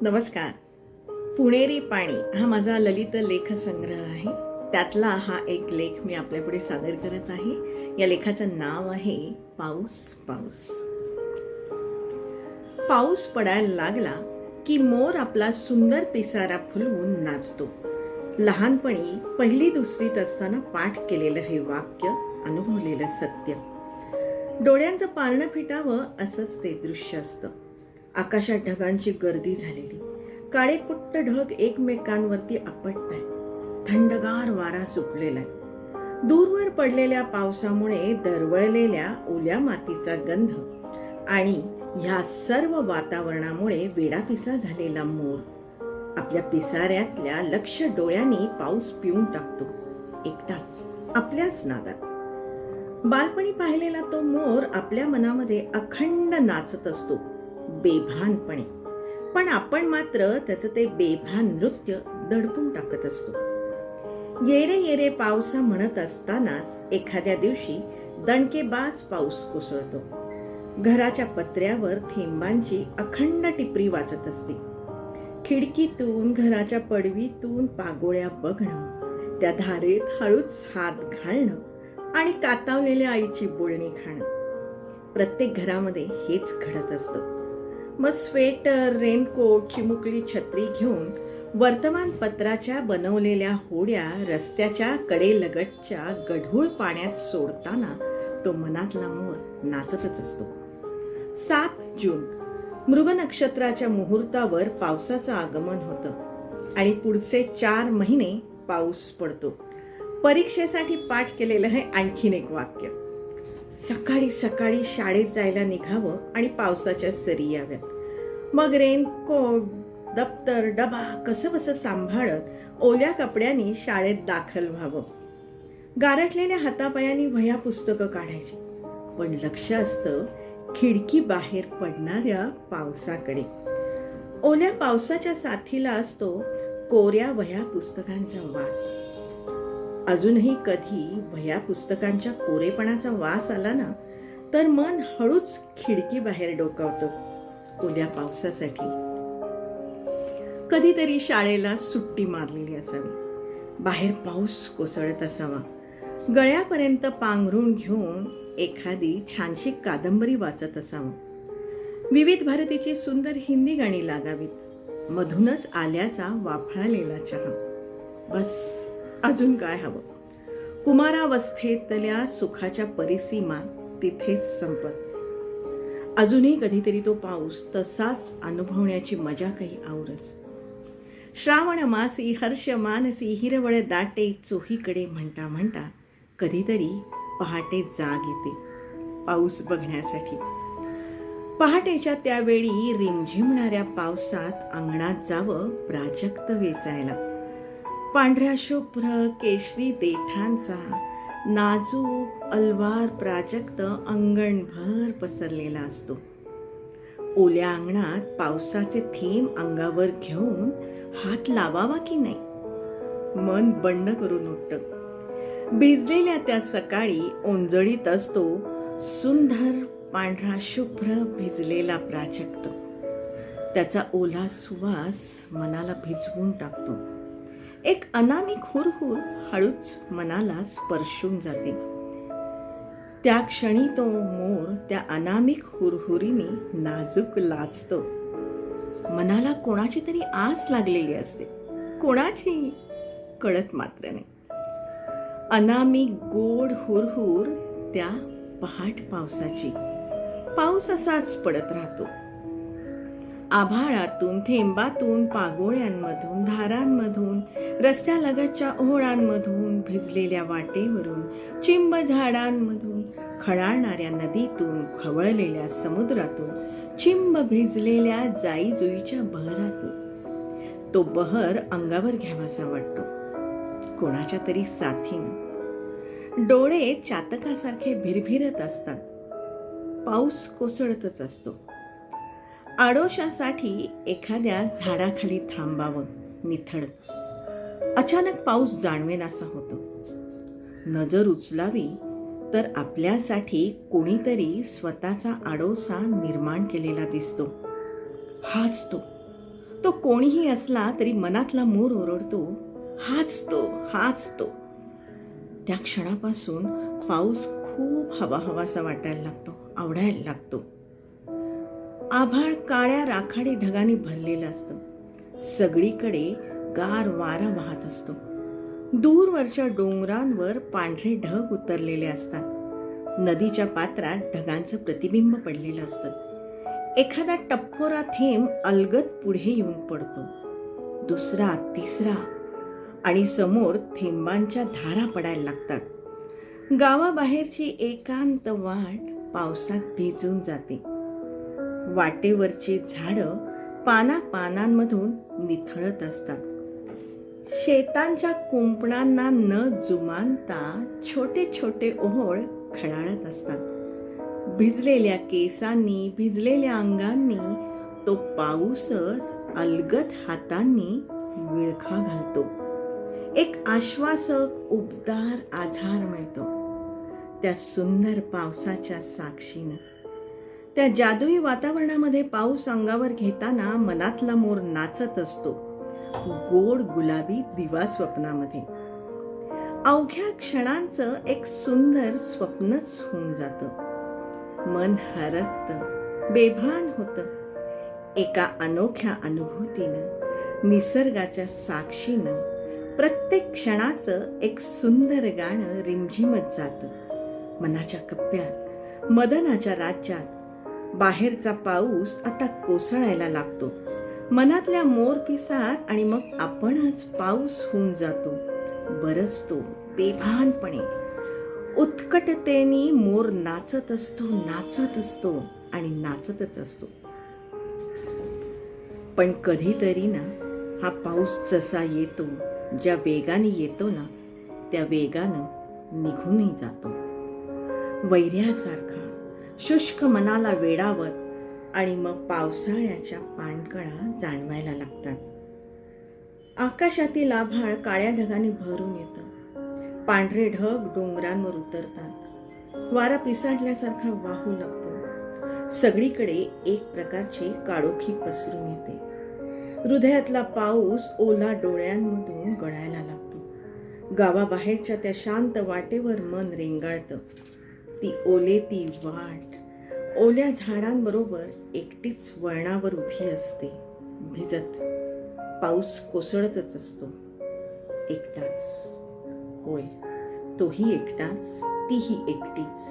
नमस्कार. पुणेरी पाणी हा माझा ललित लेखसंग्रह आहे. त्यातला हा एक लेख मी आपल्यापुढे सादर करत आहे. या लेखाचं नाव आहे पाऊस पाऊस. पाऊस पडायला लागला की मोर आपला सुंदर पिसारा फुलवून नाचतो. लहानपणी पहिली दुसरीत असताना पाठ केलेलं हे वाक्य, अनुभवलेलं सत्य. डोळ्यांचं पारणं फिटावं असंच ते दृश्य असतं. आकाशात ढगांची गर्दी झालेली, काळेकुट्ट ढग एकमेकांवरती आपटताय. थंडगार वारा सुटलेलाय. दूरवर पडलेल्या पावसामुळे दरवळलेल्या ओल्या मातीचा गंध आणि ह्या सर्व वातावरणामुळे वेडापिसा झालेला मोर आपल्या पिसाऱ्यातल्या लक्ष डोळ्यांनी पाऊस पिऊन टाकतो, एकटाच, आपल्याच नादात. बालपणी पाहिलेला तो मोर आपल्या मनामध्ये अखंड नाचत असतो, बेभानपणे. पण आपण मात्र त्याचं ते बेभान नृत्य दडपून टाकत असतो. येरे येरे पावसा म्हणत असतानाच एखाद्या दिवशी दणकेबाज पाऊस कोसळतो. घराच्या पत्र्यावर थेंबांची अखंड टिपरी वाचत असते. खिडकीतून, घराच्या पडवीतून पागोळ्या बघणं, त्या धारेत हळूच हात घालणं आणि कातावलेल्या आईची बोलणी खाणं. प्रत्येक घरामध्ये हेच घडत असतं. मग स्वेटर, रेनकोट, चिमुकली छत्री घेऊन वर्तमानपत्राच्या बनवलेल्या होड्या रस्त्याच्या कडेलगतच्या गढूळ पाण्यात सोडताना तो मनातला मोर नाचतच असतो. 7 जून मृग नक्षत्राच्या मुहूर्तावर पावसाचं आगमन होतं आणि पुढचे 4 महिने पाऊस पडतो. परीक्षेसाठी पाठ केलेलं हे आणखीन एक वाक्य. सकाळी सकाळी शाळेत जायला निघावं आणि पावसाच्या सरी याव्यात. मग रेनकोट, दप्तर, डबा कसंबसं सांभाळत ओल्या कपड्यांनी शाळेत दाखल व्हावं. गारठलेल्या हातापायांनी वह्या पुस्तकं काढायची, पण लक्ष असतं खिडकी बाहेर पडणाऱ्या पावसाकडे. ओल्या पावसाच्या साथीला असतो कोऱ्या वह्या पुस्तकांचा वास. अजूनही कधी वह्या पुस्तकांच्या कोरेपणाचा वास आला ना, तर मन हळूच खिडकी बाहेर डोकावतं ओल्या पावसासाठी. कधीतरी शाळेला सुट्टी मारलेली असावी, बाहेर पाऊस कोसळत असावा. गळ्यापर्यंत पांघरून घेऊन एखादी छानशी कादंबरी वाचत असावं. विविध भारतीची सुंदर हिंदी गाणी लागावीत. मधूनच आल्याचा वाफळलेला चहा. बस, अजून काय हवं? कुमारावस्थेतल्या सुखाच्या परिसीमा तिथेच संपत. अजूनही कधीतरी तो पाऊस तसाच अनुभवण्याची मजा काही औरच. श्रावण मासी हर्ष मानसी हिरवळ दाटे चोहीकडे म्हणता म्हणता कधीतरी पहाटे जाग येते पाऊस बघण्यासाठी. पहाटेच्या त्यावेळी रिमझिमणाऱ्या पावसात अंगणात जावं प्राजक्त वेचायला. पांढऱ्या शुभ्र केशरी देठांचा नाजूक अलवार प्राजक्त अंगणभर पसरलेला असतो. ओल्या अंगणात पावसाचे थेंब अंगावर घेऊन हात लावावा की नाही, मन बंड करून उठतं. भिजलेल्या त्या सकाळी ओंजळीत असतो सुंदर पांढरा शुभ्र भिजलेला प्राजक्त. त्याचा ओला सुवास मनाला भिजवून टाकतो. एक अनामिक हुरहुर हळूच मनाला स्पर्शून जाते. त्या क्षणी तो मोर त्या अनामिक हुरहुरीने नाजूक लाजतो. मनाला कोणाची तरी आस लागलेली असते, कोणाची कळत मात्र नाही. अनामिक गोड हुरहुर त्या पहाट पावसाची. पाऊस असाच पडत राहतो. आभाळातून, थेंबातून, पागोळ्यांमधून, धारांमधून, रस्त्यालगतच्या ओहोळांमधून, भिजलेल्या वाटेवरून, चिंब झाडांमधून, खळाळणाऱ्या नदीतून, खवळलेल्या समुद्रातून, चिंब भिजलेल्या जाईजुईच्या बहरातून. तो बहर अंगावर घ्यावासा वाटतो कोणाच्या तरी साथीनं. डोळे चातकासारखे भिरभिरत असतात. पाऊस कोसळतच असतो. आडोशासाठी एखाद्या झाडाखाली थांबावं निथळत. अचानक पाऊस जाणवेनासा होतो. नजर उचलावी तर आपल्यासाठी कोणीतरी स्वतःचा आडोसा निर्माण केलेला दिसतो. हाच तो तो कोणीही असला तरी मनातला मोर ओरडतो, हाच तो, हाच तो. त्या क्षणापासून पाऊस खूप हवा हवासा वाटायला लागतो, आवडायला लागतो. आभाळ काळ्या राखाडी ढगांनी भरलेलं असतं. सगळीकडे गार वारा वाहत असतो. दूरवरच्या डोंगरांवर पांढरे ढग उतरलेले असतात. नदीच्या पात्रात ढगांचं प्रतिबिंब पडलेलं असतं. एखादा टप्पोरा थेंब अलगद पुढे येऊन पडतो. दुसरा, तिसरा आणि समोर थेंबांच्या धारा पडायला लागतात. गावाबाहेरची एकांत वाट पावसात भिजून जाते. वाटेवरची झाडं पानापानांमधून निथळत असतात. शेतांच्या कुंपणांना न जुमानता छोटे छोटे ओहोळ खळाळत असतात. भिजलेल्या केसांनी, भिजलेल्या अंगांनी तो पाऊसच अलगद हातांनी विळखा घालतो. एक आश्वासक उबदार आधार मिळतो त्या सुंदर पावसाच्या साक्षीनं. त्या जादुई वातावरणामध्ये पाऊस अंगावर घेताना मनातला मोर नाचत असतो, गोड गुलाबी दिवा स्वप्नामध्ये. अवघ्या क्षणांचं एक सुंदर स्वप्नच होऊन जातं. मन हरकतं, बेभान होतं. एका अनोख्या अनुभूतीनं, निसर्गाच्या साक्षीनं प्रत्येक क्षणाचं एक सुंदर गाणं रिमझिमत जातं. मनाच्या कप्प्यात, मदनाच्या राज्यात बाहेरचा पाऊस आता कोसळायला लागतो. मनातल्या मोरपिसात आणि मग आपणच पाऊस होऊन जातो. बरसतो बेभानपणे. उत्कटतेने मोर नाचत असतो, नाचत असतो आणि नाचतच असतो. पण कधीतरी ना, हा पाऊस जसा येतो, ज्या वेगाने येतो ना, त्या वेगानं निघूनही जातो. वैऱ्यासारखा शुष्क मनाला वेडावत आणि मग पावसाळ्याच्या पाणकळा जाणवायला लागतात. आकाशातील आभाळ काळ्या ढगाने भरून येतं. पांढरे ढग डोंगरांवर उतरतात. वारा पिसाडल्यासारखा वाहू लागतो. सगळीकडे एक प्रकारची काळोखी पसरून येते. हृदयातला पाऊस ओला डोळ्यांमधून गळायला लागतो. गावाबाहेरच्या त्या शांत वाटेवर मन रेंगाळतं. ती ओलेती वाट ओल्या झाडांबरोबर एकटीच वळणावर उभी असते, भिजत. पाऊस कोसळतच असतो, एकटाच. होय, तोही एकटाच, तीही एकटीच.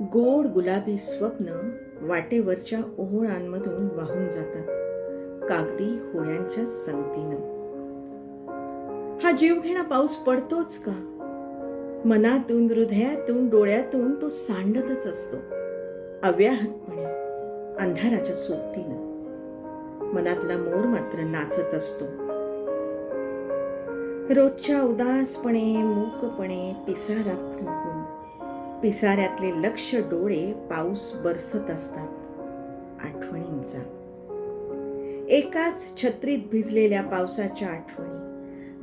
गोड गुलाबी स्वप्न वाटेवरच्या ओहोळांमधून वाहून जातात, कागदी होड्यांच्या संगतीनं. हा जीवघेणा पाऊस पडतोच का? मनातून, हृदयातून, डोळ्यातून तो सांडतच असतो, अव्याहतपणे, अंधाराच्या सोबतीनं. मनातला मोर मात्र नाचत असतो. रोजच्या उदासपणे, मूकपणे पिसारा फुलवून, पिसाऱ्यातले लक्ष डोळे पाऊस बरसत असतात आठवणींचा. एकाच छत्रीत भिजलेल्या पावसाच्या आठवणी,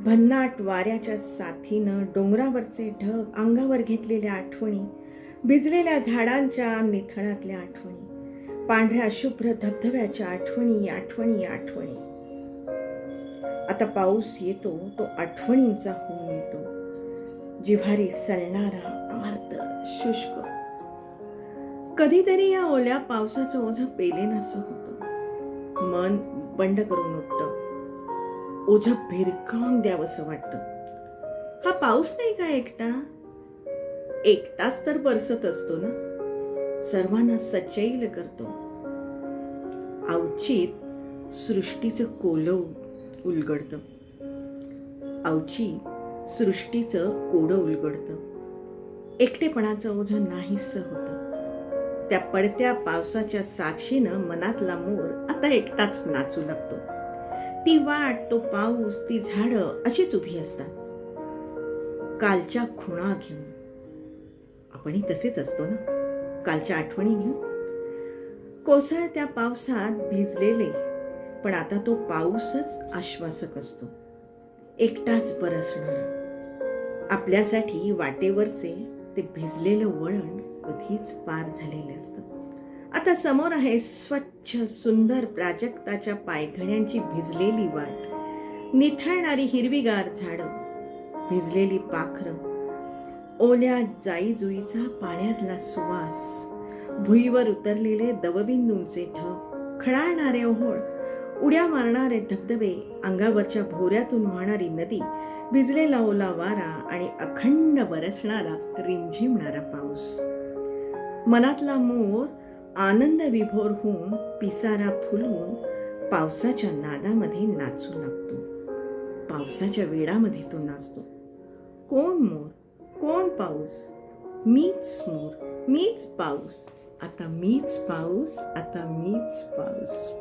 भन्नाट वाऱ्याच्या साथीनं डोंगरावरचे ढग अंगावर घेतलेल्या आठवणी, भिजलेल्या झाडांच्या निथळातल्या आठवणी, पांढऱ्या शुभ्र धबधब्याच्या आठवणी, आठवणी, आठवणी. आता पाऊस येतो तो आठवणींचा होऊन येतो, जिव्हारी सलणारा, आर्त, शुष्क. कधीतरी या ओल्या पावसाचं ओझं पेलेनासं होतं. मन बंड करून उठतं. ओझं भिरकावून द्यावंसं वाटतं. हा पाऊस नाही का एकटा? एकटाच तर बरसत असतो ना, सर्वांना सचैल करतो. अवचित सृष्टीचं कोलं उलगडतं. अवचित सृष्टीचं कोडं उलगडतं. एकटेपणाचं ओझं नाहीसं होतं. त्या पडत्या पावसाच्या साक्षीनं मनातला मोर आता एकटाच नाचू लागतो. ती वाट, तो पाऊस, ती झाडं अशीच उभी असतात, कालच्या खुणा घेऊन. आपणही तसेच असतो ना, कालच्या आठवणी घेऊन. कोसळत्या पावसात भिजलेले, पण आता तो पाऊसच आश्वासक असतो, एकटाच बरसणारा. आपल्यासाठी वाटेवरचे ते भिजलेलं वळण कधीच पार झालेलं असतं. आता समोर आहे स्वच्छ सुंदर प्राजक्ताच्या पायघड्यांची भिजलेली वाट, निथळणारी हिरवीगार झाडं, भिजलेली पाखरं, ओल्या जाईजुईचा पाण्यातला सुवास, भुईवर उतरलेले दवबिंदूंचे ढग, खळाळणारे ओहोळ, उड्या मारणारे धबधबे, अंगावरच्या भोऱ्यातून वाहणारी नदी, भिजलेला ओला वारा आणि अखंड बरसणारा रिमझिमणारा पाऊस. मनातला मोर आनंद विभोर होऊन पिसारा फुलवून पावसाच्या नादामध्ये नाचू लागतो. पावसाच्या वेडामध्ये तो नाचतो. कोण मोर, कोण पाऊस? मीच मोर, मीच पाऊस, आता मीच पाऊस, आता मीच पाऊस.